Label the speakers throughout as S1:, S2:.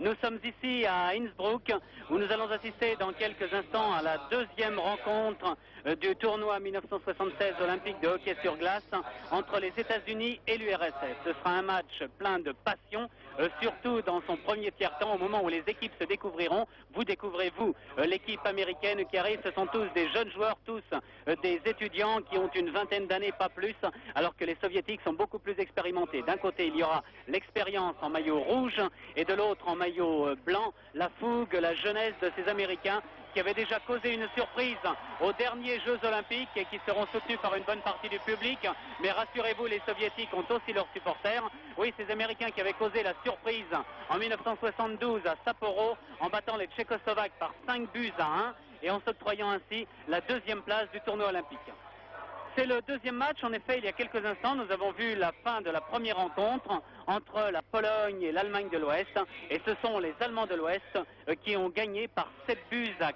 S1: Nous sommes ici à Innsbruck où nous allons assister dans quelques instants à la deuxième rencontre du tournoi 1976 olympique de hockey sur glace entre les États-Unis et l'URSS. Ce sera un match plein de passion, surtout dans son premier tiers-temps, au moment où les équipes se découvriront. Vous découvrez, vous, l'équipe américaine qui arrive. Ce sont tous des jeunes joueurs, tous des étudiants qui ont une vingtaine d'années, pas plus, alors que les soviétiques sont beaucoup plus expérimentés. D'un côté, il y aura l'expérience en maillot rouge et de l'autre en maillot blanc, la fougue, la jeunesse de ces Américains qui avaient déjà causé une surprise aux derniers Jeux Olympiques et qui seront soutenus par une bonne partie du public. Mais rassurez-vous, les Soviétiques ont aussi leurs supporters. Oui, ces Américains qui avaient causé la surprise en 1972 à Sapporo en battant les Tchécoslovaques par 5-1 et en s'octroyant ainsi la deuxième place du tournoi olympique. C'est le deuxième match, en effet, il y a quelques instants, nous avons vu la fin de la première rencontre entre la Pologne et l'Allemagne de l'Ouest, et ce sont les Allemands de l'Ouest qui ont gagné par 7-4.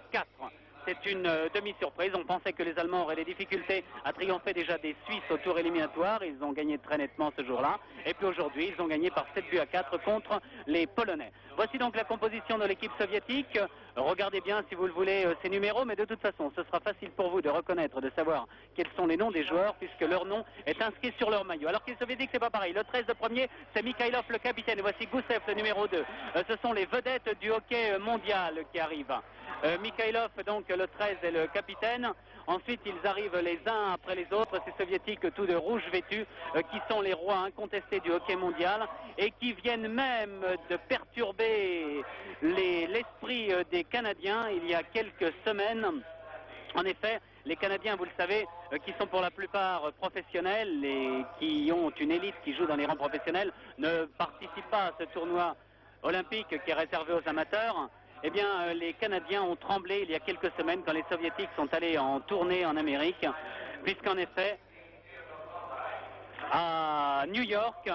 S1: C'est une demi-surprise, on pensait que les Allemands auraient des difficultés à triompher déjà des Suisses au tour éliminatoire, ils ont gagné très nettement ce jour-là, et puis aujourd'hui ils ont gagné par 7-4 contre les Polonais. Voici donc la composition de l'équipe soviétique. Regardez bien si vous le voulez ces numéros, mais de toute façon ce sera facile pour vous de reconnaître, de savoir quels sont les noms des joueurs puisque leur nom est inscrit sur leur maillot. Alors que les soviétiques c'est pas pareil, le 13 de premier c'est Mikhailov le capitaine, et voici Gusev le numéro 2. Ce sont les vedettes du hockey mondial qui arrivent. Mikhailov donc le 13 est le capitaine. Ensuite ils arrivent les uns après les autres, ces soviétiques tout de rouge vêtus qui sont les rois incontestés du hockey mondial et qui viennent même de perturber l'esprit des Canadiens il y a quelques semaines. En effet, les Canadiens, vous le savez, qui sont pour la plupart professionnels et qui ont une élite qui joue dans les rangs professionnels, ne participent pas à ce tournoi olympique qui est réservé aux amateurs. Eh bien, les Canadiens ont tremblé il y a quelques semaines quand les Soviétiques sont allés en tournée en Amérique, puisqu'en effet, à New York,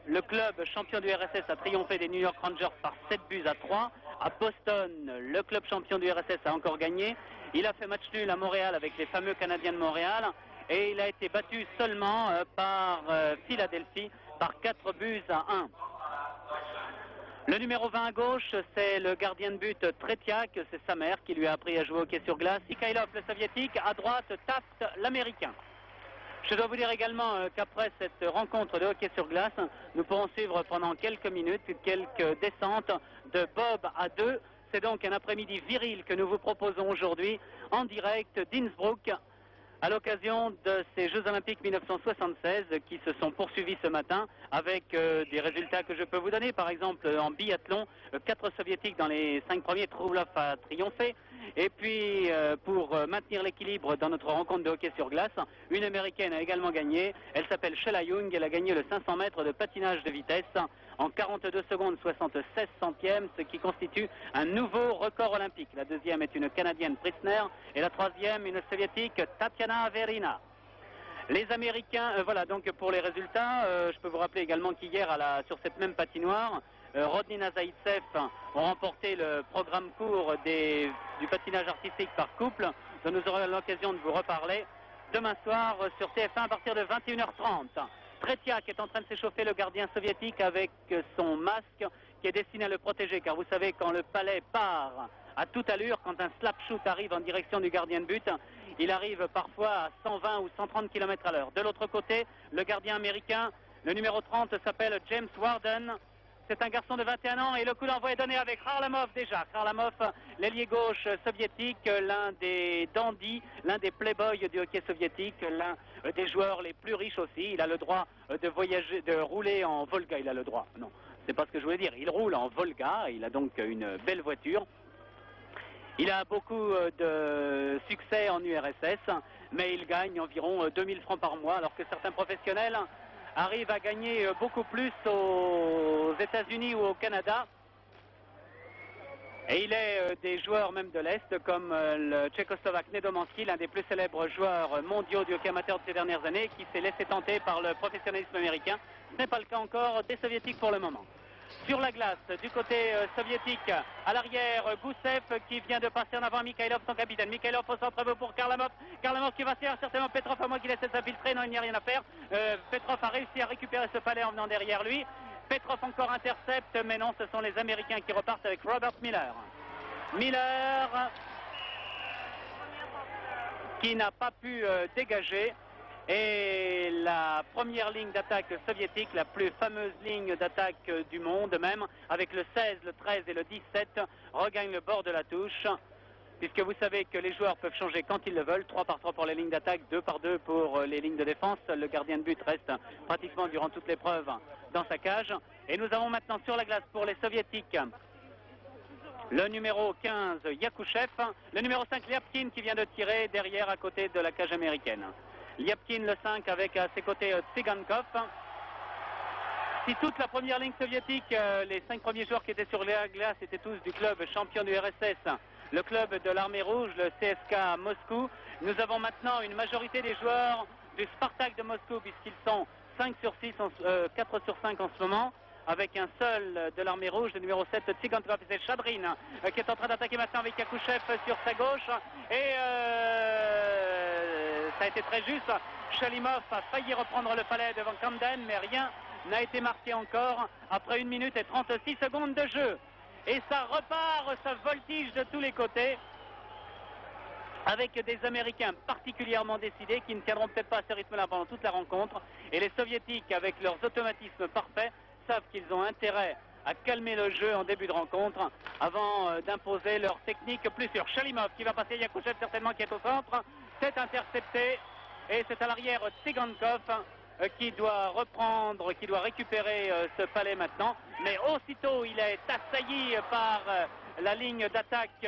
S1: le club champion du RSS a triomphé des New York Rangers par 7-3. À Boston, le club champion du RSS a encore gagné. Il a fait match nul à Montréal avec les fameux Canadiens de Montréal. Et il a été battu seulement par Philadelphie par 4-1. Le numéro 20 à gauche, c'est le gardien de but Tretiak, c'est sa mère qui lui a appris à jouer au hockey sur glace. Mikhailov, le soviétique, à droite, Taft, l'américain. Je dois vous dire également qu'après cette rencontre de hockey sur glace, nous pourrons suivre pendant quelques minutes quelques descentes de bob à 2. C'est donc un après-midi viril que nous vous proposons aujourd'hui en direct d'Innsbruck à l'occasion de ces Jeux Olympiques 1976 qui se sont poursuivis ce matin avec des résultats que je peux vous donner. Par exemple, en biathlon, 4 soviétiques dans les 5 premiers, Troulov a triomphé. Et puis, pour maintenir l'équilibre dans notre rencontre de hockey sur glace, une américaine a également gagné. Elle s'appelle Sheila Young. Elle a gagné le 500 mètres de patinage de vitesse en 42 secondes 76 centièmes, ce qui constitue un nouveau record olympique. La deuxième est une Canadienne, Prisner, et la troisième, une Soviétique, Tatiana Verina. Les Américains, voilà donc pour les résultats, je peux vous rappeler également qu'hier sur cette même patinoire, Rodnina Zaïtsev ont remporté le programme court du patinage artistique par couple, dont nous aurons l'occasion de vous reparler demain soir sur TF1 à partir de 21h30. Tretiak est en train de s'échauffer, le gardien soviétique, avec son masque qui est destiné à le protéger, car vous savez, quand le palais part à toute allure, quand un slap shoot arrive en direction du gardien de but, il arrive parfois à 120 ou 130 km à l'heure. De l'autre côté, le gardien américain, le numéro 30, s'appelle James Warden. C'est un garçon de 21 ans et le coup d'envoi est donné avec Kharlamov déjà. Kharlamov, l'ailier gauche soviétique, l'un des dandys, l'un des playboys du hockey soviétique, l'un des joueurs les plus riches aussi. Il a le droit de voyager, de rouler en Volga. Il a le droit. Non, c'est pas ce que je voulais dire. Il roule en Volga. Il a donc une belle voiture. Il a beaucoup de succès en URSS, mais il gagne environ 2000 francs par mois, alors que certains professionnels arrive à gagner beaucoup plus aux États-Unis ou au Canada. Et il est des joueurs même de l'Est, comme le Tchécoslovaque Nedomansky, l'un des plus célèbres joueurs mondiaux du hockey amateur de ces dernières années, qui s'est laissé tenter par le professionnalisme américain. Ce n'est pas le cas encore des Soviétiques pour le moment. Sur la glace, du côté soviétique, à l'arrière, Gusev qui vient de passer en avant Mikhailov, son capitaine. Mikhailov au centre pour Kharlamov. Kharlamov qui va faire certainement Petrov, à moins qu'il essaie de s'infiltrer. Non, il n'y a rien à faire. Petrov a réussi à récupérer ce palais en venant derrière lui. Petrov encore intercepte, mais non, ce sont les Américains qui repartent avec Robert Miller. Miller qui n'a pas pu dégager. Et la première ligne d'attaque soviétique, la plus fameuse ligne d'attaque du monde même, avec le 16, le 13 et le 17, regagne le bord de la touche. Puisque vous savez que les joueurs peuvent changer quand ils le veulent, 3 par 3 pour les lignes d'attaque, 2 par 2 pour les lignes de défense. Le gardien de but reste pratiquement durant toute l'épreuve dans sa cage. Et nous avons maintenant sur la glace pour les soviétiques le numéro 15 Yakushev, le numéro 5 Lyapkin qui vient de tirer derrière à côté de la cage américaine. Lyapkin le 5 avec à ses côtés Tsigankov. Si toute la première ligne soviétique, les 5 premiers joueurs qui étaient sur la glace étaient tous du club champion du RSS, le club de l'armée rouge, le CSKA Moscou, nous avons maintenant une majorité des joueurs du Spartak de Moscou puisqu'ils sont 5 sur 6, 4 sur 5 en ce moment, avec un seul de l'armée rouge, le numéro 7 Tsigankov, c'est Chadrin qui est en train d'attaquer maintenant avec Yakushev sur sa gauche et ça a été très juste. Shalimov a failli reprendre le palais devant Camden, mais rien n'a été marqué encore après 1 minute et 36 secondes de jeu. Et ça repart, ça voltige de tous les côtés, avec des Américains particulièrement décidés qui ne tiendront peut-être pas à ce rythme-là pendant toute la rencontre. Et les Soviétiques, avec leurs automatismes parfaits, savent qu'ils ont intérêt à calmer le jeu en début de rencontre avant d'imposer leur technique plus sûre. Shalimov qui va passer Yakushev certainement qui est au centre. C'est intercepté et c'est à l'arrière Tsigankov qui doit reprendre, qui doit récupérer ce palais maintenant. Mais aussitôt il est assailli par la ligne d'attaque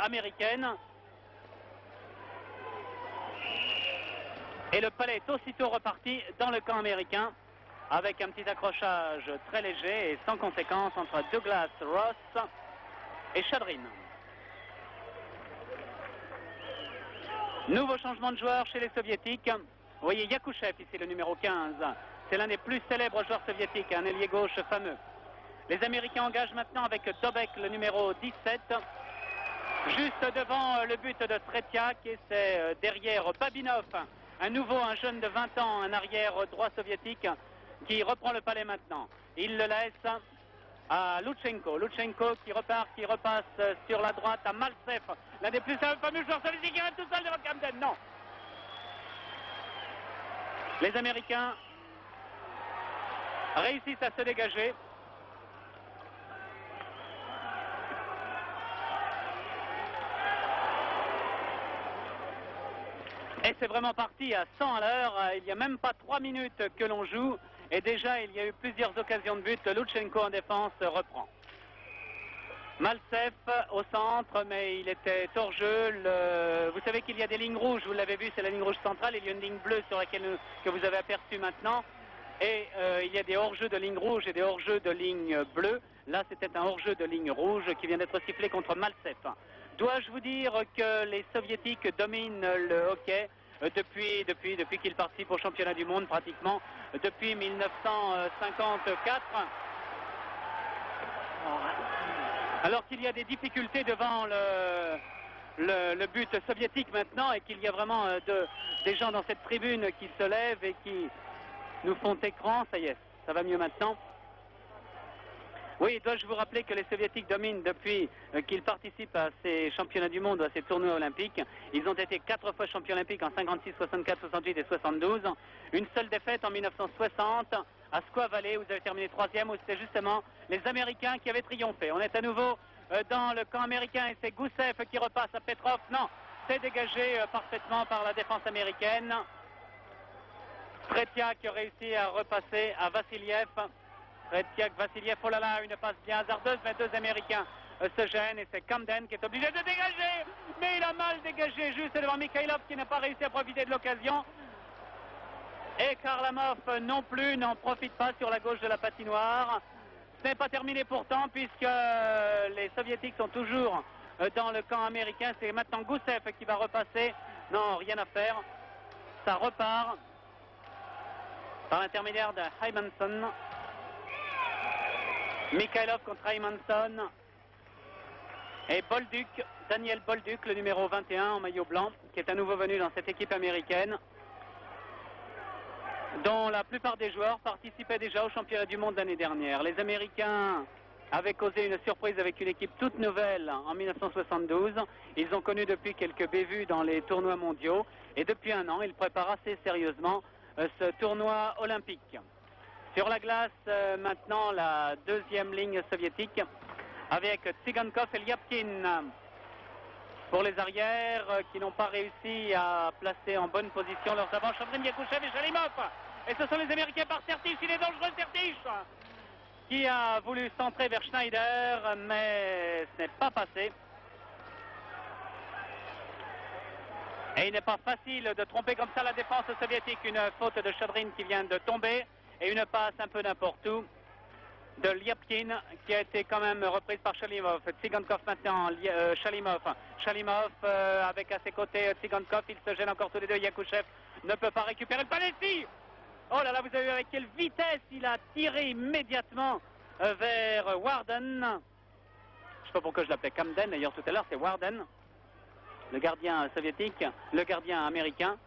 S1: américaine. Et le palais est aussitôt reparti dans le camp américain avec un petit accrochage très léger et sans conséquence entre Douglas Ross et Chadrin. Nouveau changement de joueur chez les Soviétiques. Vous voyez Yakushev ici, le numéro 15. C'est l'un des plus célèbres joueurs soviétiques, un ailier gauche fameux. Les Américains engagent maintenant avec Dobek, le numéro 17. Juste devant le but de Tretiak et c'est derrière Babinov, un jeune de 20 ans, un arrière droit soviétique qui reprend le palais maintenant. Il le laisse à Lutchenko. Lutchenko qui repasse sur la droite à Maltsev, l'un des plus fameux joueurs soviétiques qui reste tout seul devant Camden. Non. Les Américains réussissent à se dégager. Et c'est vraiment parti à 100 à l'heure. Il n'y a même pas 3 minutes que l'on joue. Et déjà, il y a eu plusieurs occasions de but. Lutchenko en défense reprend. Maltsev au centre, mais il était hors jeu. Vous savez qu'il y a des lignes rouges, vous l'avez vu, c'est la ligne rouge centrale. Il y a une ligne bleue sur laquelle que vous avez aperçu maintenant. Et il y a des hors-jeux de ligne rouge et des hors-jeux de ligne bleue. Là, c'était un hors-jeu de ligne rouge qui vient d'être sifflé contre Maltsev. Dois-je vous dire que les Soviétiques dominent le hockey depuis qu'ils participent au championnat du monde pratiquement, depuis 1954. Alors qu'il y a des difficultés devant le but soviétique maintenant et qu'il y a vraiment des gens dans cette tribune qui se lèvent et qui nous font écran. Ça y est, ça va mieux maintenant. Oui, dois-je vous rappeler que les Soviétiques dominent depuis qu'ils participent à ces championnats du monde, à ces tournois olympiques. Ils ont été 4 fois champions olympiques en 56, 64, 68 et 72. Une seule défaite en 1960 à Squaw Valley, où vous avez terminé 3e, où c'était justement les Américains qui avaient triomphé. On est à nouveau dans le camp américain et c'est Goussev qui repasse à Petrov. Non, c'est dégagé parfaitement par la défense américaine. Tretiak réussit à repasser à Vassiliev. Tretiak, Vassiliev, oh là là, une passe bien hasardeuse, mais 2 Américains se gênent et c'est Camden qui est obligé de dégager. Mais il a mal dégagé juste devant Mikhailov qui n'a pas réussi à profiter de l'occasion. Et Kharlamov non plus n'en profite pas sur la gauche de la patinoire. Ce n'est pas terminé pourtant puisque les Soviétiques sont toujours dans le camp américain. C'est maintenant Goussev qui va repasser. Non, rien à faire. Ça repart par l'intermédiaire de Hymanson. Mikhailov contre Hymanson. Et Bolduc, Daniel Bolduc, le numéro 21 en maillot blanc, qui est à nouveau venu dans cette équipe américaine. dont la plupart des joueurs participaient déjà au championnat du monde l'année dernière. Les Américains avaient causé une surprise avec une équipe toute nouvelle en 1972. Ils ont connu depuis quelques bévues dans les tournois mondiaux et depuis un an, ils préparent assez sérieusement ce tournoi olympique. Sur la glace, maintenant, la deuxième ligne soviétique avec Tsigankov et Lyapkin. Pour les arrières qui n'ont pas réussi à placer en bonne position leurs avants, Chavrin, Yakouchev et Shalimov. Et ce sont les Américains par Sertich, il est dangereux Sertich, qui a voulu centrer vers Schneider, mais ce n'est pas passé. Et il n'est pas facile de tromper comme ça la défense soviétique. Une faute de Chavrin qui vient de tomber et une passe un peu n'importe où de Lyapkin qui a été quand même reprise par Shalimov. Tsigankov maintenant, Shalimov avec à ses côtés Tsigankov, ils se gênent encore tous les deux. Yakouchev ne peut pas récupérer le Palessi. Oh là là, vous avez vu avec quelle vitesse il a tiré immédiatement vers Warden. Je ne sais pas pourquoi je l'appelais Camden, d'ailleurs tout à l'heure c'est Warden, le gardien soviétique, le gardien américain.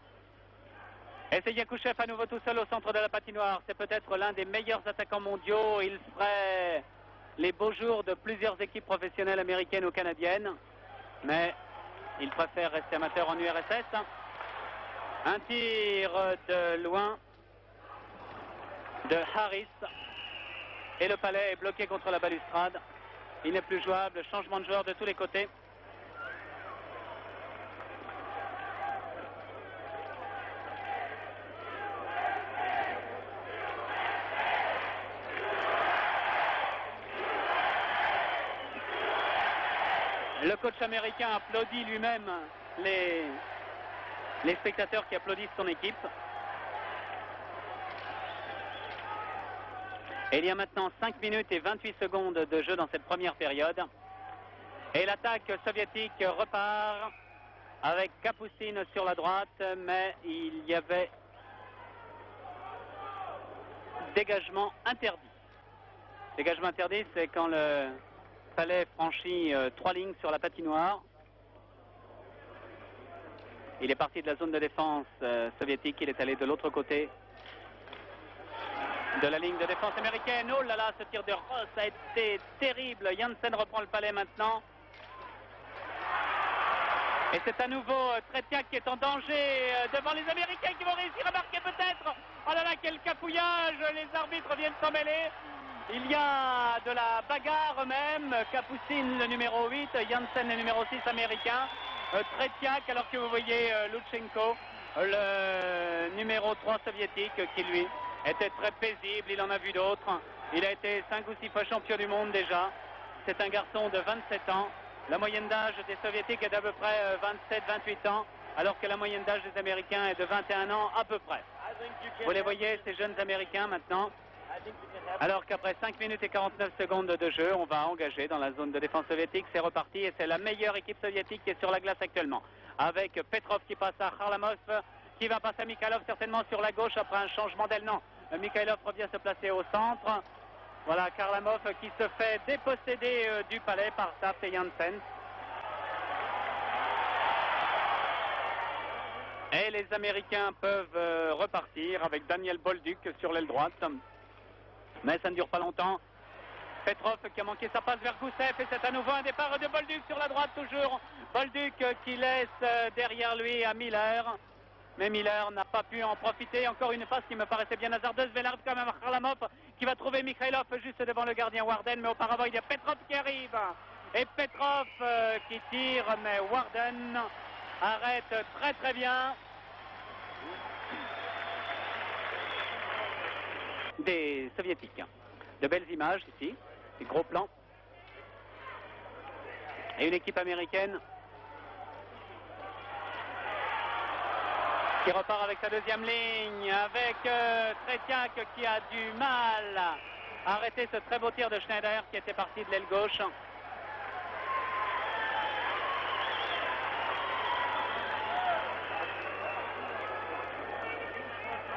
S1: Et c'est Yakouchev à nouveau tout seul au centre de la patinoire. C'est peut-être l'un des meilleurs attaquants mondiaux. Il ferait les beaux jours de plusieurs équipes professionnelles américaines ou canadiennes. Mais il préfère rester amateur en URSS. Un tir de loin de Harris. Et le palais est bloqué contre la balustrade. Il n'est plus jouable. Changement de joueur de tous les côtés. Le coach américain applaudit lui-même les spectateurs qui applaudissent son équipe. Et il y a maintenant 5 minutes et 28 secondes de jeu dans cette première période. Et l'attaque soviétique repart avec Kapustin sur la droite, mais il y avait dégagement interdit. Dégagement interdit, c'est quand le palais franchit 3 lignes sur la patinoire. Il est parti de la zone de défense soviétique, il est allé de l'autre côté de la ligne de défense américaine. Oh là là, ce tir de Ross a été terrible. Janssen reprend le palais maintenant. Et c'est à nouveau Tretiak qui est en danger devant les Américains qui vont réussir à marquer peut-être. Oh là là, quel cafouillage, les arbitres viennent s'en mêler. Il y a de la bagarre même. Kapustin le numéro 8, Janssen le numéro 6 américain. Tretiak, alors que vous voyez Lutchenko, le numéro 3 soviétique, qui lui était très paisible. Il en a vu d'autres. Il a été 5 ou 6 fois champion du monde déjà. C'est un garçon de 27 ans. La moyenne d'âge des soviétiques est d'à peu près 27-28 ans, alors que la moyenne d'âge des Américains est de 21 ans à peu près. Vous les voyez, ces jeunes Américains maintenant. Alors qu'après 5 minutes et 49 secondes de jeu, on va engager dans la zone de défense soviétique. C'est reparti et c'est la meilleure équipe soviétique qui est sur la glace actuellement. Avec Petrov qui passe à Kharlamov, qui va passer à Mikhailov certainement sur la gauche après un changement d'aile. Non, Mikhailov revient se placer au centre. Voilà Kharlamov qui se fait déposséder du palais par Taft et Janssen. Et les Américains peuvent repartir avec Daniel Bolduc sur l'aile droite. Mais ça ne dure pas longtemps. Petrov qui a manqué sa passe vers Gousseff et c'est à nouveau un départ de Bolduc sur la droite toujours. Bolduc qui laisse derrière lui à Miller. Mais Miller n'a pas pu en profiter. Encore une passe qui me paraissait bien hasardeuse. Velarde quand même à Kharlamov qui va trouver Mikhailov juste devant le gardien Warden. Mais auparavant il y a Petrov qui arrive. Et Petrov qui tire, mais Warden arrête très très bien. Des soviétiques. De belles images ici, des gros plans. Et une équipe américaine qui repart avec sa deuxième ligne, avec Tretiak qui a du mal à arrêter ce très beau tir de Schneider qui était parti de l'aile gauche.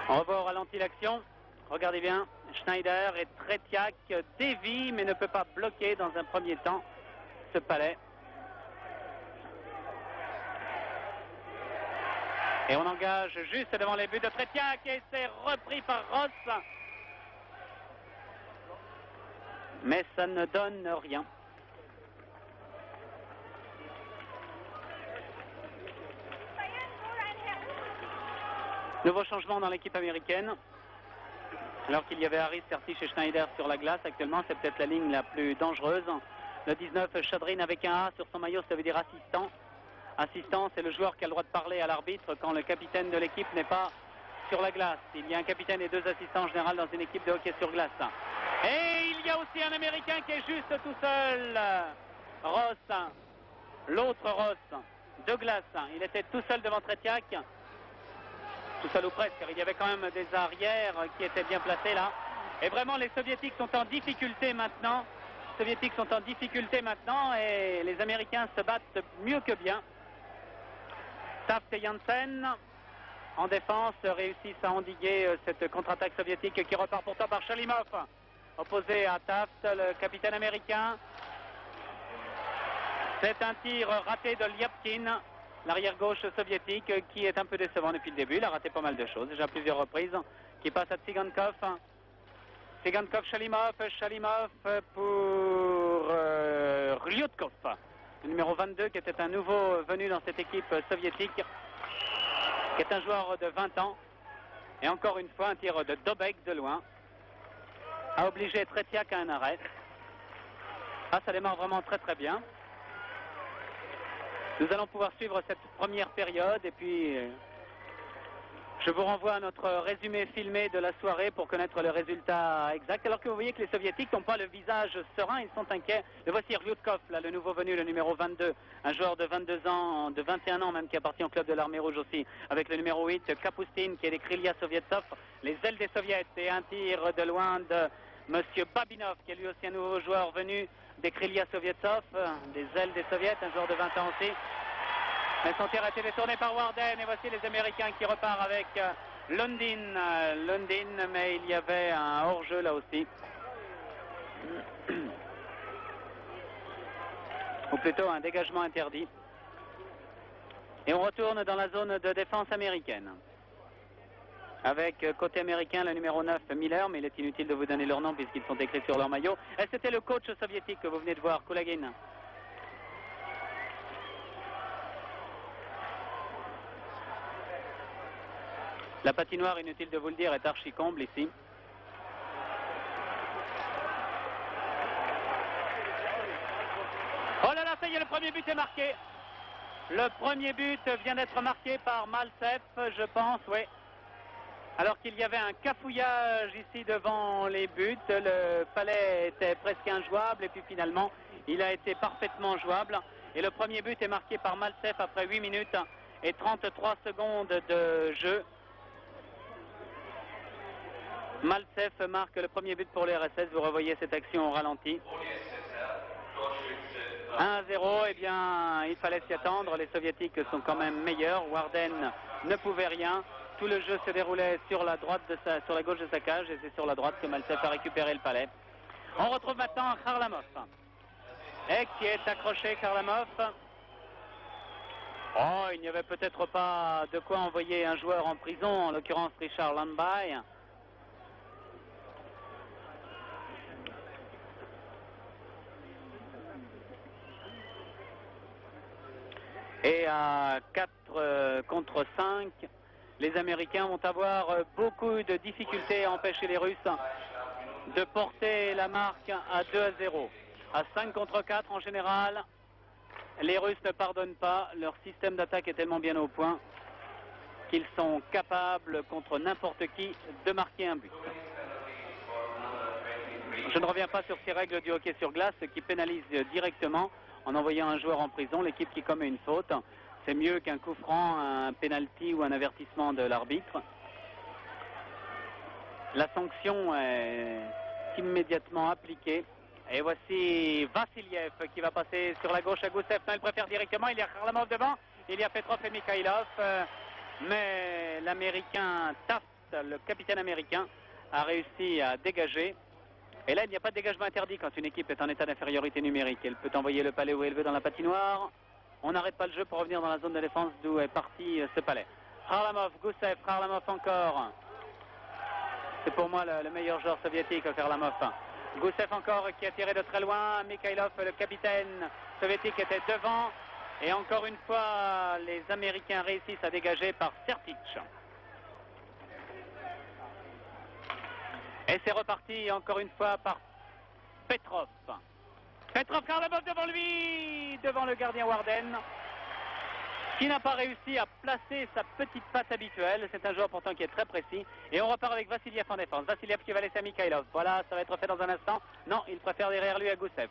S1: On revoit au ralenti l'action. Regardez bien, Schneider et Tretiak dévient mais ne peut pas bloquer dans un premier temps ce palais. Et on engage juste devant les buts de Tretiak et c'est repris par Ross. Mais ça ne donne rien. Nouveau changement dans l'équipe américaine. Alors qu'il y avait Harris, Sertich et Schneider sur la glace actuellement, c'est peut-être la ligne la plus dangereuse. Le 19, Chadrin avec un A sur son maillot, ça veut dire assistant. Assistant, c'est le joueur qui a le droit de parler à l'arbitre quand le capitaine de l'équipe n'est pas sur la glace. Il y a un capitaine et 2 assistants en général dans une équipe de hockey sur glace. Et il y a aussi un Américain qui est juste tout seul. Ross, l'autre Ross, de glace. Il était tout seul devant Tretiak. Tout seul ou presque, car il y avait quand même des arrières qui étaient bien placés là. Et vraiment, les Soviétiques sont en difficulté maintenant. Les Soviétiques sont en difficulté maintenant et les Américains se battent mieux que bien. Taft et Janssen, en défense, réussissent à endiguer cette contre-attaque soviétique qui repart pourtant par Shalimov. Opposé à Taft, le capitaine américain. C'est un tir raté de Lyapkin, l'arrière-gauche soviétique, qui est un peu décevant depuis le début. Il a raté pas mal de choses, déjà plusieurs reprises, qui passe à Tsigankov. Tsigankov, Shalimov, Shalimov pour Ryutkov, le numéro 22, qui était un nouveau venu dans cette équipe soviétique, qui est un joueur de 20 ans. Et encore une fois, un tir de Dobek de loin a obligé Tretiak à un arrêt. Ah, ça démarre vraiment très très bien. Nous allons pouvoir suivre cette première période et puis je vous renvoie à notre résumé filmé de la soirée pour connaître le résultat exact. Alors que vous voyez que les Soviétiques n'ont pas le visage serein, ils sont inquiets. Le voici Ryutkov, là, le nouveau venu, le numéro 22, un joueur de 22 ans, de 21 ans même, qui appartient au club de l'armée rouge aussi, avec le numéro 8, Kapustin, qui est des Krylia Sovietsov, les ailes des Soviets, et un tir de loin de Monsieur Babinov, qui est lui aussi un nouveau joueur venu des Krylia Sovietsov, des ailes des Soviets, un joueur de 20 ans aussi. Mais son tir a été détourné par Warden et voici les Américains qui repartent avec Lundin, mais il y avait un hors-jeu là aussi. Ou plutôt un dégagement interdit. Et on retourne dans la zone de défense américaine. Avec côté américain le numéro 9 Miller, mais il est inutile de vous donner leur nom puisqu'ils sont écrits sur leur maillot. Et c'était le coach soviétique que vous venez de voir, Kulagin. La patinoire, inutile de vous le dire, est archi comble ici. Oh là là, ça y est, le premier but est marqué. Le premier but vient d'être marqué par Maltsev, je pense, oui. Alors qu'il y avait un cafouillage ici devant les buts, le palais était presque injouable et puis finalement il a été parfaitement jouable. Et le premier but est marqué par Maltsev après 8 minutes et 33 secondes de jeu. Maltsev marque le premier but pour les RSS, vous revoyez cette action au ralenti. 1-0, eh bien il fallait s'y attendre, les Soviétiques sont quand même meilleurs, Warden ne pouvait rien. Tout le jeu se déroulait sur la droite sur la gauche de sa cage et c'est sur la droite que Maltsev a récupéré le palais. On retrouve maintenant Kharlamov. Et qui est accroché, Kharlamov. Oh, il n'y avait peut-être pas de quoi envoyer un joueur en prison, en l'occurrence Richard Landby. Et à 4 contre 5, les Américains vont avoir beaucoup de difficultés à empêcher les Russes de porter la marque à 2-0. À 5 contre 4 en général, les Russes ne pardonnent pas. Leur système d'attaque est tellement bien au point qu'ils sont capables contre n'importe qui de marquer un but. Je ne reviens pas sur ces règles du hockey sur glace qui pénalisent directement en envoyant un joueur en prison. L'équipe qui commet une faute, c'est mieux qu'un coup franc, un penalty ou un avertissement de l'arbitre. La sanction est immédiatement appliquée. Et voici Vassiliev qui va passer sur la gauche à Gusev. Non, il préfère directement, il y a Kharlamov devant, il y a Petrov et Mikhailov. Mais l'Américain Taft, le capitaine américain, a réussi à dégager. Et là, il n'y a pas de dégagement interdit quand une équipe est en état d'infériorité numérique. Elle peut envoyer le palais où elle veut dans la patinoire. On n'arrête pas le jeu pour revenir dans la zone de défense d'où est parti ce palais. Kharlamov, Gusev, Kharlamov encore. C'est pour moi le meilleur joueur soviétique, Kharlamov. Gusev encore qui a tiré de très loin. Mikhailov, le capitaine soviétique, était devant. Et encore une fois, les Américains réussissent à dégager par Sertic. Et c'est reparti encore une fois par Petrov. Petrov, Kharlamov devant lui, devant le gardien Warden, qui n'a pas réussi à placer sa petite passe habituelle. C'est un joueur pourtant qui est très précis. Et on repart avec Vassiliev en défense. Vassiliev qui va laisser à Mikhailov. Voilà, ça va être fait dans un instant. Non, il préfère derrière lui à Gusev.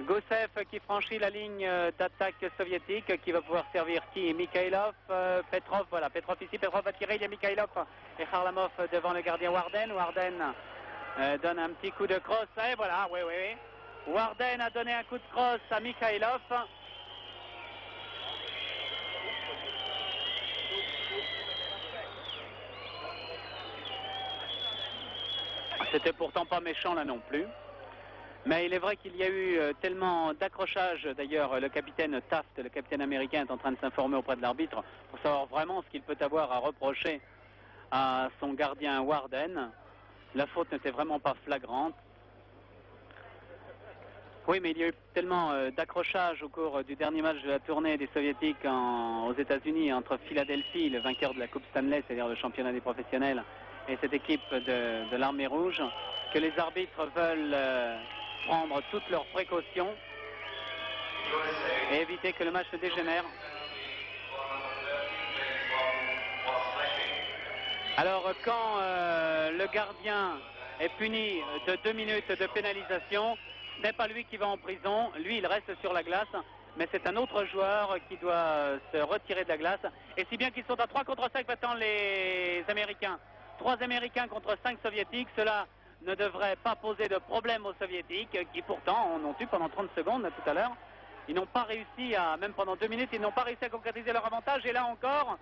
S1: Gusev qui franchit la ligne d'attaque soviétique, qui va pouvoir servir qui? Mikhailov, Petrov, voilà, Petrov ici, Petrov va tirer, il y a Mikhailov et Kharlamov devant le gardien Warden. Warden donne un petit coup de crosse, et voilà, oui. Warden a donné un coup de crosse à Mikhailov. C'était pourtant pas méchant là non plus. Mais il est vrai qu'il y a eu tellement d'accrochages. D'ailleurs, le capitaine Taft, le capitaine américain, est en train de s'informer auprès de l'arbitre pour savoir vraiment ce qu'il peut avoir à reprocher à son gardien Warden. La faute n'était vraiment pas flagrante. Oui, mais il y a eu tellement d'accrochages au cours du dernier match de la tournée des Soviétiques aux États-Unis entre Philadelphie, le vainqueur de la Coupe Stanley, c'est-à-dire le championnat des professionnels, et cette équipe de l'Armée Rouge, que les arbitres veulent prendre toutes leurs précautions et éviter que le match se dégénère. Alors quand le gardien est puni de 2 minutes de pénalisation, ce n'est pas lui qui va en prison, lui il reste sur la glace, mais c'est un autre joueur qui doit se retirer de la glace. Et si bien qu'ils sont à 3 contre 5 maintenant les Américains. 3 Américains contre 5 Soviétiques, cela ne devrait pas poser de problème aux Soviétiques, qui pourtant en ont eu pendant 30 secondes tout à l'heure. Ils n'ont pas réussi même pendant 2 minutes, ils n'ont pas réussi à concrétiser leur avantage. Et là encore,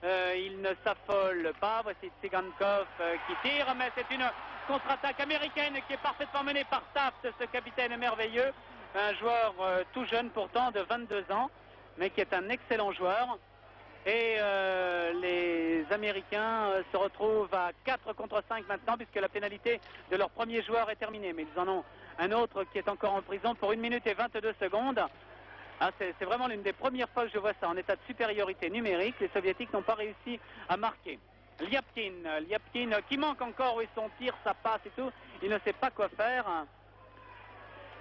S1: ils ne s'affolent pas. Voici Tsigankov qui tire, mais c'est une contre-attaque américaine qui est parfaitement menée par Taft, ce capitaine merveilleux. Un joueur tout jeune pourtant, de 22 ans, mais qui est un excellent joueur. Et les Américains se retrouvent à 4 contre 5 maintenant, puisque la pénalité de leur premier joueur est terminée. Mais ils en ont un autre qui est encore en prison pour 1 minute et 22 secondes. Ah, c'est vraiment l'une des premières fois que je vois ça en état de supériorité numérique. Les Soviétiques n'ont pas réussi à marquer. Liapkin qui manque encore, oui, son tir, sa passe et tout. Il ne sait pas quoi faire.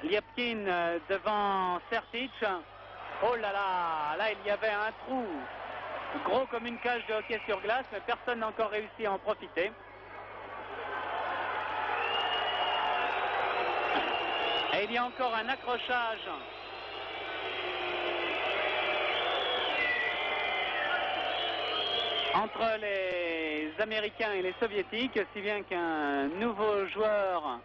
S1: Liapkin devant Sertic. Oh là là, là il y avait un trou gros comme une cage de hockey sur glace, mais personne n'a encore réussi à en profiter. Et il y a encore un accrochage entre les Américains et les Soviétiques, si bien qu'un nouveau joueur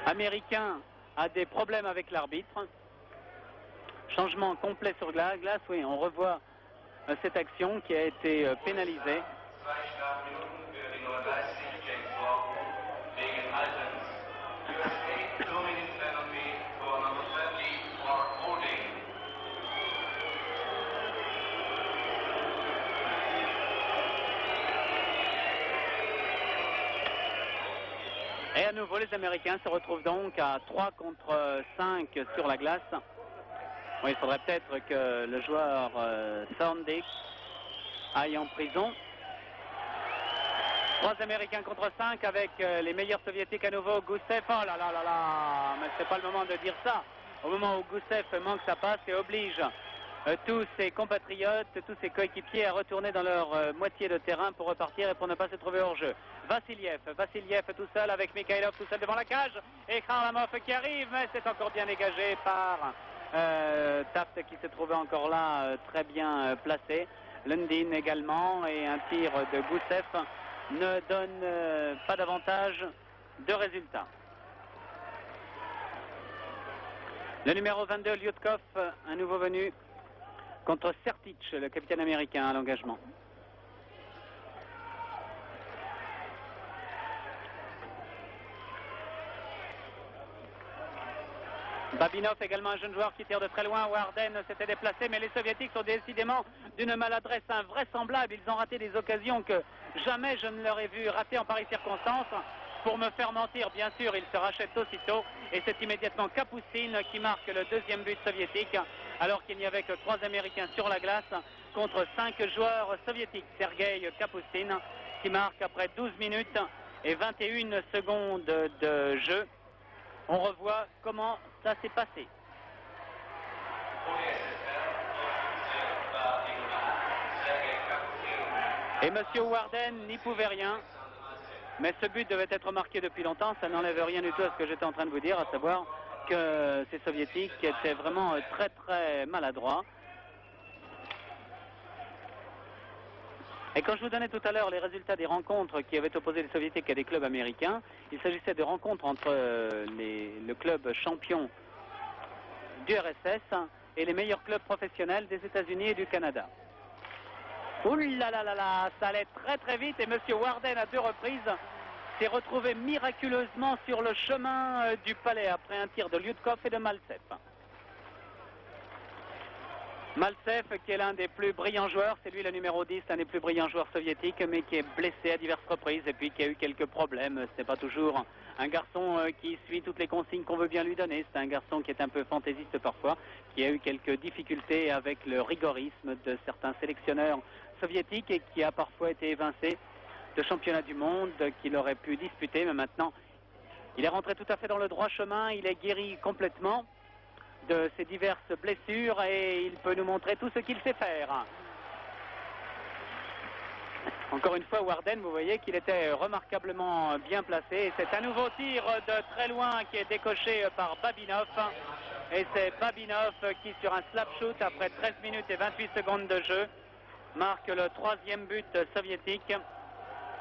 S1: américain a des problèmes avec l'arbitre. Changement complet sur glace, oui, on revoit cette action qui a été pénalisée. Et à nouveau, les Américains se retrouvent donc à 3 contre 5 sur la glace. Oui, il faudrait peut-être que le joueur Thorndike aille en prison. 3 Américains contre 5 avec les meilleurs Soviétiques à nouveau. Gusev, oh là là là là, mais c'est pas le moment de dire ça. Au moment où Gusev manque sa passe et oblige tous ses compatriotes, tous ses coéquipiers à retourner dans leur moitié de terrain pour repartir et pour ne pas se trouver hors jeu. Vassiliev tout seul avec Mikhailov tout seul devant la cage. Et Kharlamov qui arrive, mais c'est encore bien dégagé par Taft qui se trouvait encore là très bien placé. Lundin également, et un tir de Gusev ne donne pas davantage de résultats. Le numéro 22, Lyudkov, un nouveau venu contre Sertic, le capitaine américain à l'engagement. Babinov, également un jeune joueur qui tire de très loin. Warden s'était déplacé, mais les Soviétiques sont décidément d'une maladresse invraisemblable. Ils ont raté des occasions que jamais je ne leur ai vu rater en pareilles circonstances. Pour me faire mentir, bien sûr, ils se rachètent aussitôt. Et c'est immédiatement Kapustin qui marque le deuxième but soviétique, alors qu'il n'y avait que 3 Américains sur la glace contre 5 joueurs soviétiques. Sergei Kapustin qui marque après 12 minutes et 21 secondes de jeu. On revoit comment ça s'est passé. Et Monsieur Warden n'y pouvait rien. Mais ce but devait être marqué depuis longtemps. Ça n'enlève rien du tout à ce que j'étais en train de vous dire, à savoir que ces Soviétiques étaient vraiment très très maladroits. Et quand je vous donnais tout à l'heure les résultats des rencontres qui avaient opposé les Soviétiques à des clubs américains, il s'agissait de rencontres entre le club champion du RSS et les meilleurs clubs professionnels des États-Unis et du Canada. Ouh là là là là, ça allait très très vite et M. Warden à 2 reprises s'est retrouvé miraculeusement sur le chemin du palais après un tir de Lyudkov et de Maltsev. Maltsev qui est l'un des plus brillants joueurs, c'est lui le numéro 10, l'un des plus brillants joueurs soviétiques, mais qui est blessé à diverses reprises et puis qui a eu quelques problèmes. Ce n'est pas toujours un garçon qui suit toutes les consignes qu'on veut bien lui donner. C'est un garçon qui est un peu fantaisiste parfois, qui a eu quelques difficultés avec le rigorisme de certains sélectionneurs soviétiques et qui a parfois été évincé de championnats du monde qu'il aurait pu disputer. Mais maintenant, il est rentré tout à fait dans le droit chemin, il est guéri complètement de ses diverses blessures et il peut nous montrer tout ce qu'il sait faire. Encore une fois, Warden, vous voyez qu'il était remarquablement bien placé. Et c'est un nouveau tir de très loin qui est décoché par Babinov. Et c'est Babinov qui, sur un slap shoot, après 13 minutes et 28 secondes de jeu, marque le 3e but soviétique.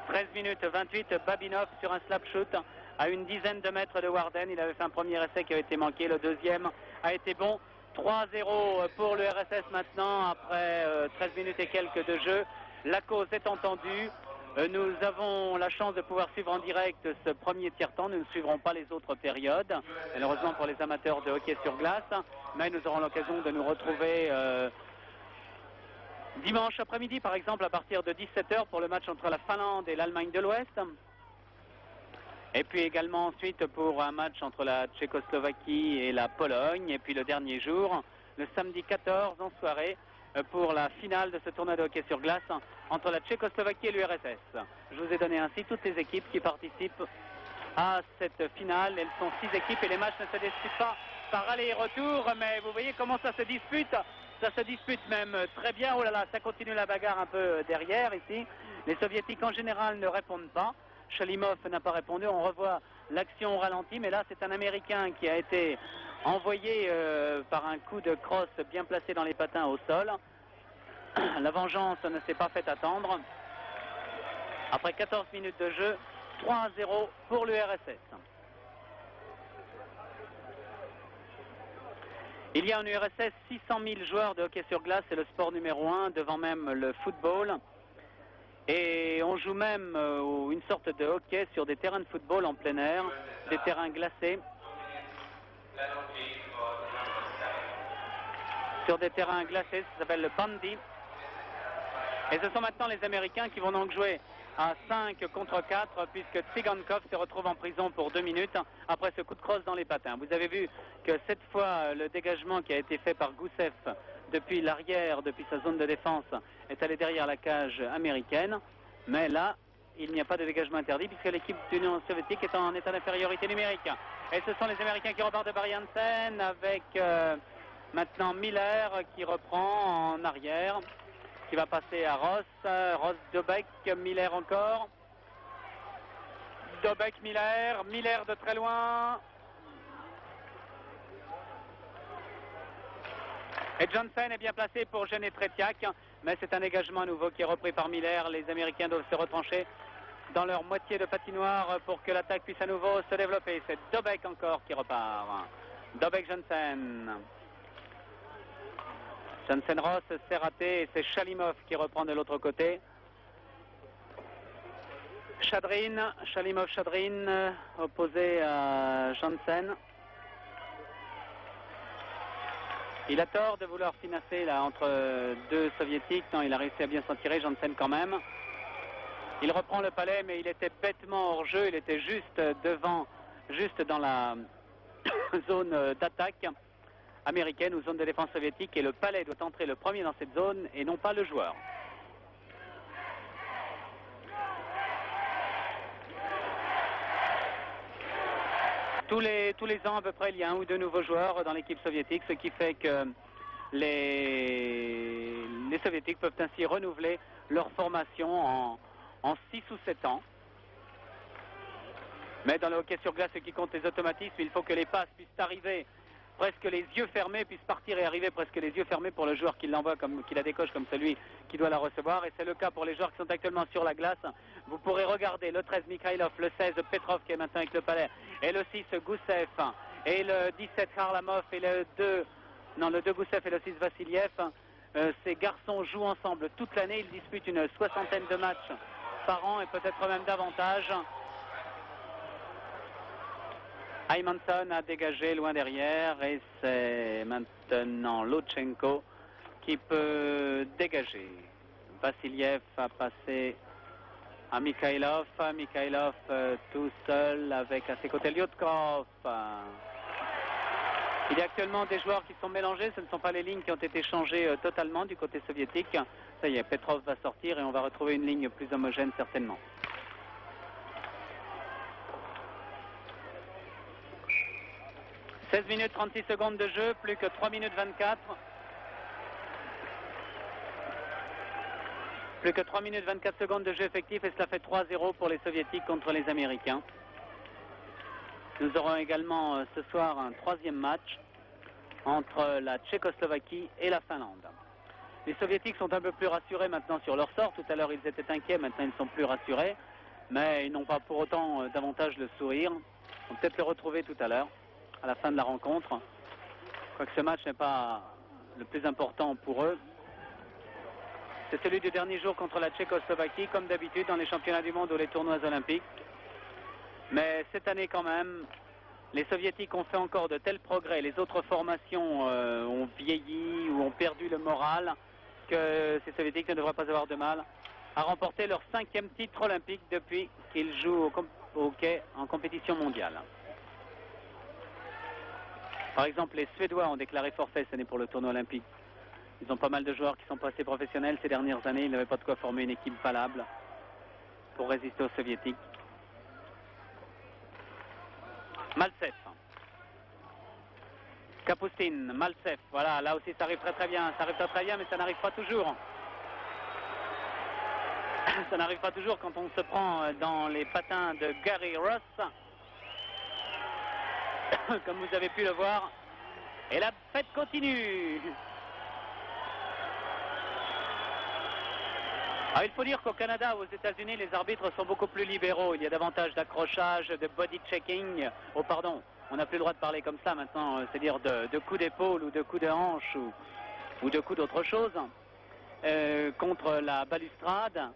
S1: 13 minutes 28, Babinov sur un slap shoot à une dizaine de mètres de Warden. Il avait fait un premier essai qui avait été manqué, le deuxième a été bon. 3-0 pour le RSS maintenant, après 13 minutes et quelques de jeu. La cause est entendue. Nous avons la chance de pouvoir suivre en direct ce premier tiers-temps. Nous ne suivrons pas les autres périodes, malheureusement pour les amateurs de hockey sur glace. Mais nous aurons l'occasion de nous retrouver dimanche après-midi, par exemple, à partir de 17h pour le match entre la Finlande et l'Allemagne de l'Ouest. Et puis également ensuite pour un match entre la Tchécoslovaquie et la Pologne. Et puis le dernier jour, le samedi 14 en soirée, pour la finale de ce tournoi de hockey sur glace entre la Tchécoslovaquie et l'URSS. Je vous ai donné ainsi toutes les équipes qui participent à cette finale. Elles sont 6 équipes et les matchs ne se disputent pas par aller et retour. Mais vous voyez comment ça se dispute. Ça se dispute même très bien. Oh là là, ça continue la bagarre un peu derrière ici. Les Soviétiques en général ne répondent pas. Shalimov n'a pas répondu, on revoit l'action au ralenti, mais là c'est un Américain qui a été envoyé par un coup de crosse bien placé dans les patins au sol. La vengeance ne s'est pas fait attendre. Après 14 minutes de jeu, 3-0 pour l'URSS. Il y a en URSS 600 000 joueurs de hockey sur glace, c'est le sport numéro 1, devant même le football. Et on joue même une sorte de hockey sur des terrains de football en plein air, des terrains glacés. Sur des terrains glacés, ça s'appelle le bandy. Et ce sont maintenant les Américains qui vont donc jouer à 5 contre 4, puisque Tsigankov se retrouve en prison pour 2 minutes après ce coup de crosse dans les patins. Vous avez vu que cette fois, le dégagement qui a été fait par Goussev depuis l'arrière, depuis sa zone de défense, est allé derrière la cage américaine. Mais là, il n'y a pas de dégagement interdit puisque l'équipe de l'Union soviétique est en état d'infériorité numérique. Et ce sont les Américains qui repartent de Barry-Hansen avec maintenant Miller qui reprend en arrière, qui va passer à Ross, Dobek, Miller encore. Dobek, Miller de très loin. Et Johnson est bien placé pour gêner Tretiak, mais c'est un dégagement à nouveau qui est repris par Miller. Les Américains doivent se retrancher dans leur moitié de patinoire pour que l'attaque puisse à nouveau se développer. C'est Dobek encore qui repart. Dobek-Johnson. Johnson-Ross, c'est raté et c'est Shalimov qui reprend de l'autre côté. Shalimov-Chadrin opposé à Johnson. Il a tort de vouloir financer là entre deux soviétiques. Non, il a réussi à bien s'en tirer, Janssen quand même. Il reprend le palais, mais il était bêtement hors jeu. Il était juste devant, juste dans la zone d'attaque américaine ou zone de défense soviétique. Et le palais doit entrer le premier dans cette zone et non pas le joueur. Tous les ans à peu près, il y a un ou deux nouveaux joueurs dans l'équipe soviétique, ce qui fait que les soviétiques peuvent ainsi renouveler leur formation en 6 ou 7 ans. Mais dans le hockey sur glace, ce qui compte les automatismes, il faut que les passes puissent arriver presque les yeux fermés, puissent partir et arriver presque les yeux fermés pour le joueur qui l'envoie, qui la décoche comme celui qui doit la recevoir. Et c'est le cas pour les joueurs qui sont actuellement sur la glace. Vous pourrez regarder le 13 Mikhailov, le 16 Petrov qui est maintenant avec le palais, et le 6 Goussev, et le 17 Kharlamov, et le 2 Goussev et le 6 Vassiliev. Ces garçons jouent ensemble toute l'année. Ils disputent une 60aine de matchs par an et peut-être même davantage. Aymanson a dégagé loin derrière et c'est maintenant Lutchenko qui peut dégager. Vassiliev a passé à Mikhailov. Mikhailov tout seul avec à ses côtés Lyudkov. Il y a actuellement des joueurs qui sont mélangés. Ce ne sont pas les lignes qui ont été changées totalement du côté soviétique. Ça y est, Petrov va sortir et on va retrouver une ligne plus homogène certainement. 16 minutes 36 secondes de jeu, plus que 3 minutes 24. Plus que 3 minutes 24 secondes de jeu effectif et cela fait 3-0 pour les soviétiques contre les américains. Nous aurons également ce soir un troisième match entre la Tchécoslovaquie et la Finlande. Les soviétiques sont un peu plus rassurés maintenant sur leur sort. Tout à l'heure ils étaient inquiets, maintenant ils sont plus rassurés. Mais ils n'ont pas pour autant davantage le sourire. On va peut-être le retrouver tout à l'heure, à la fin de la rencontre. Quoique ce match n'est pas le plus important pour eux. C'est celui du dernier jour contre la Tchécoslovaquie, comme d'habitude dans les championnats du monde ou les tournois olympiques. Mais cette année quand même, les soviétiques ont fait encore de tels progrès. Les autres formations ont vieilli ou ont perdu le moral que ces soviétiques ne devraient pas avoir de mal à remporter leur 5e titre olympique depuis qu'ils jouent au hockey en compétition mondiale. Par exemple, les Suédois ont déclaré forfait cette année pour le tournoi olympique. Ils ont pas mal de joueurs qui sont passés professionnels ces dernières années. Ils n'avaient pas de quoi former une équipe valable pour résister aux soviétiques. Maltsev. Kapustin, Maltsev. Voilà, là aussi ça arrive très bien. Ça arrive très bien, mais ça n'arrive pas toujours. Ça n'arrive pas toujours quand on se prend dans les patins de Gary Ross. Comme vous avez pu le voir. Et la fête continue. Alors, il faut dire qu'au Canada ou aux États-Unis, les arbitres sont beaucoup plus libéraux. Il y a davantage d'accrochage, de body checking. Oh pardon, on n'a plus le droit de parler comme ça maintenant, c'est-à-dire de coups d'épaule ou de coups de hanche ou de coups d'autre chose contre la balustrade.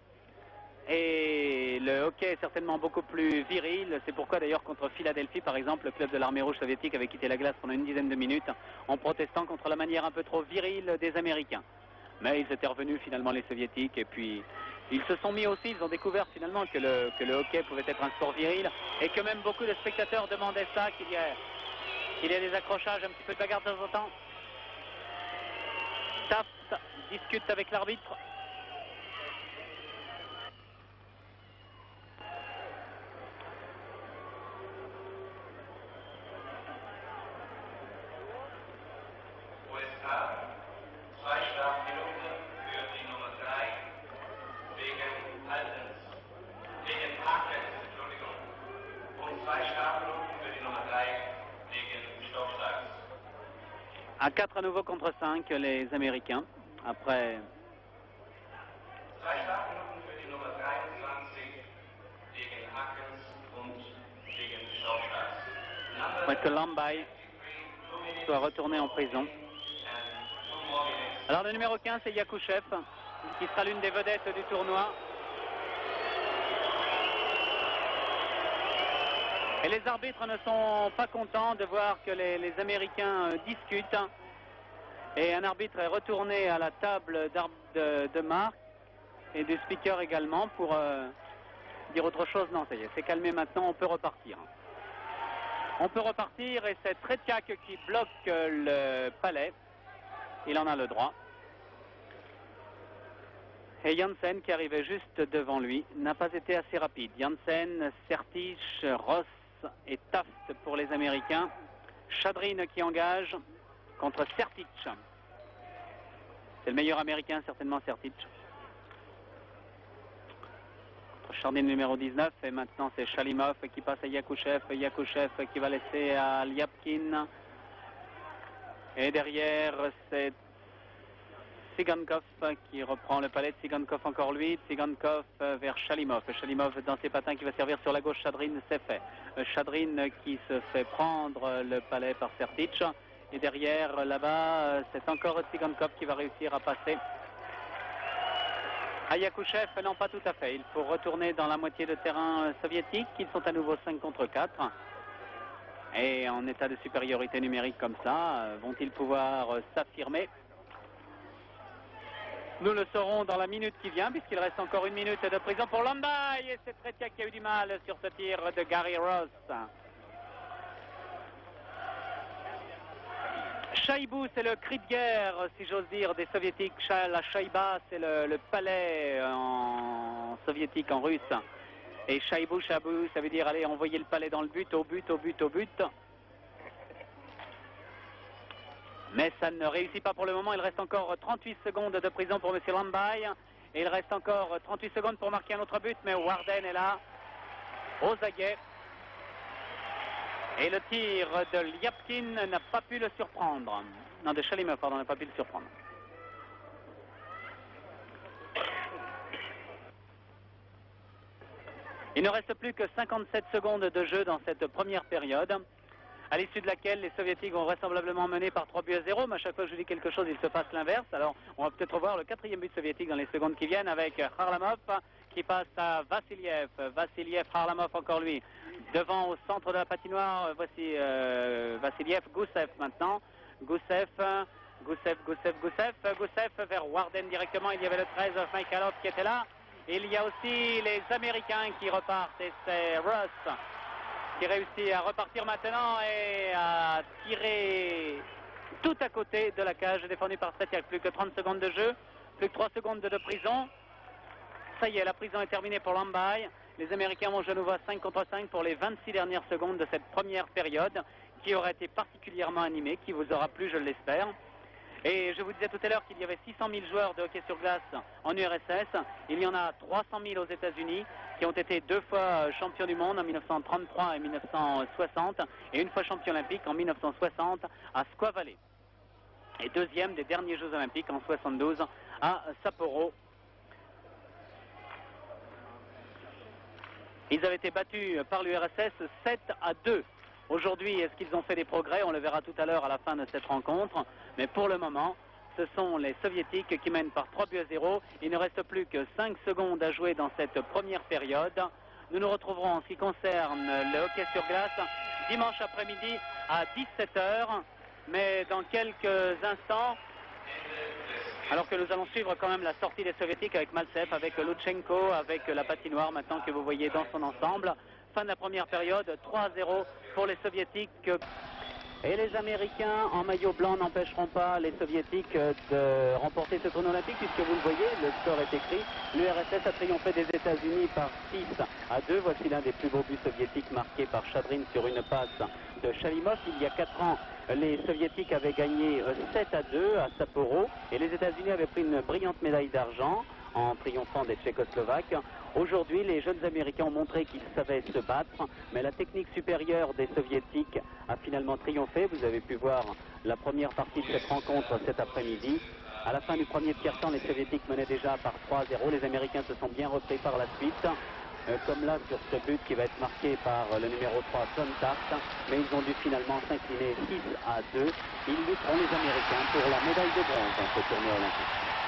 S1: Et le hockey est certainement beaucoup plus viril. C'est pourquoi d'ailleurs contre Philadelphie, par exemple, le club de l'armée rouge soviétique avait quitté la glace pendant une dizaine de minutes en protestant contre la manière un peu trop virile des Américains. Mais ils étaient revenus finalement les soviétiques et puis ils se sont mis aussi, ils ont découvert finalement que le hockey pouvait être un sport viril et que même beaucoup de spectateurs demandaient ça, qu'il y ait des accrochages, un petit peu de bagarre de temps en temps. Taft discute avec l'arbitre. À 4 à nouveau contre 5, les Américains, après... Après que Lambay soit retourné en prison. Alors le numéro 15, c'est Yakushev, qui sera l'une des vedettes du tournoi. Et les arbitres ne sont pas contents de voir que les Américains discutent. Et un arbitre est retourné à la table de marque et du speaker également pour dire autre chose. Non, ça y est, c'est calmé maintenant, on peut repartir. On peut repartir et c'est Tretiak qui bloque le palais. Il en a le droit. Et Janssen, qui arrivait juste devant lui, n'a pas été assez rapide. Janssen, Sertic, Ross et Taft pour les Américains. Chadrin qui engage contre Sertic. C'est le meilleur Américain, certainement, Sertic. Chardin numéro 19 et maintenant c'est Shalimov qui passe à Yakouchev. Yakouchev qui va laisser à Lyapkin. Et derrière c'est Tsigankov qui reprend le palais. Tsigankov encore lui. Tsigankov vers Shalimov. Shalimov dans ses patins qui va servir sur la gauche. Chadrin, c'est fait. Chadrin qui se fait prendre le palais par Sertic. Et derrière là-bas c'est encore Tsigankov qui va réussir à passer à Yakouchev. Non, pas tout à fait. Il faut retourner dans la moitié de terrain soviétique. Ils sont à nouveau 5 contre 4. Et en état de supériorité numérique comme ça, vont-ils pouvoir s'affirmer? Nous le saurons dans la minute qui vient, puisqu'il reste encore 1 minute de prison pour Lambay. Et c'est Tretiak qui a eu du mal sur ce tir de Gary Ross. Shaibou, c'est le cri de guerre, si j'ose dire, des soviétiques. La Shaïba, c'est le palais en soviétique, en russe. Et Shaibou, Shaibou, ça veut dire aller envoyer le palais dans le but, au but, au but, au but. Mais ça ne réussit pas pour le moment. Il reste encore 38 secondes de prison pour M. Lambay. Et il reste encore 38 secondes pour marquer un autre but. Mais Warden est là, aux aguets. Et le tir de Lyapkin n'a pas pu le surprendre. Non, de Shalimov, pardon, n'a pas pu le surprendre. Il ne reste plus que 57 secondes de jeu dans cette première période, à l'issue de laquelle les Soviétiques vont vraisemblablement mener par 3-0, mais à chaque fois que je dis quelque chose, il se passe l'inverse. Alors, on va peut-être voir le 4e but soviétique dans les secondes qui viennent avec Kharlamov qui passe à Vassiliev. Vassiliev, Kharlamov encore lui. Devant au centre de la patinoire, voici Vassiliev, Goussev maintenant. Goussev vers Warden directement. Il y avait le 13, Mikhailov qui était là. Il y a aussi les Américains qui repartent et c'est Ross qui réussit à repartir maintenant et à tirer tout à côté de la cage défendue par Tretiak. Plus que 30 secondes de jeu, plus que 3 secondes de prison. Ça y est, la prison est terminée pour Lambay. Les Américains vont jouer à nouveau à 5 contre 5 pour les 26 dernières secondes de cette première période qui aura été particulièrement animée, qui vous aura plu, je l'espère. Et je vous disais tout à l'heure qu'il y avait 600 000 joueurs de hockey sur glace en URSS. Il y en a 300 000 aux États-Unis qui ont été 2 fois champions du monde en 1933 et 1960 et 1 fois champion olympique en 1960 à Squaw Valley. Et 2e des derniers Jeux olympiques en 72 à Sapporo. Ils avaient été battus par l'URSS 7-2. Aujourd'hui, est-ce qu'ils ont fait des progrès? On le verra tout à l'heure à la fin de cette rencontre. Mais pour le moment, ce sont les Soviétiques qui mènent par 3-0. Il ne reste plus que 5 secondes à jouer dans cette première période. Nous nous retrouverons en ce qui concerne le hockey sur glace dimanche après-midi à 17h. Mais dans quelques instants, alors que nous allons suivre quand même la sortie des Soviétiques avec Maltsev, avec Lutchenko, avec la patinoire maintenant que vous voyez dans son ensemble. Fin de la première période, 3-0 pour les Soviétiques. Et les Américains en maillot blanc n'empêcheront pas les Soviétiques de remporter ce tournoi olympique, puisque vous le voyez, le score est écrit. L'URSS a triomphé des États-Unis par 6-2. Voici l'un des plus beaux buts soviétiques marqués par Chadrin sur une passe de Shalimov. Il y a 4 ans, les Soviétiques avaient gagné 7-2 à Sapporo et les États-Unis avaient pris une brillante médaille d'argent en triomphant des Tchécoslovaques. Aujourd'hui, les jeunes Américains ont montré qu'ils savaient se battre, mais la technique supérieure des Soviétiques a finalement triomphé. Vous avez pu voir la première partie de cette rencontre cet après-midi. À la fin du premier tiers-temps, les Soviétiques menaient déjà par 3-0. Les Américains se sont bien repris par la suite, comme là sur ce but qui va être marqué par le numéro 3, Sontart. Mais ils ont dû finalement s'incliner 6-2. Ils lutteront, les Américains, pour la médaille de bronze dans ce tournoi olympique.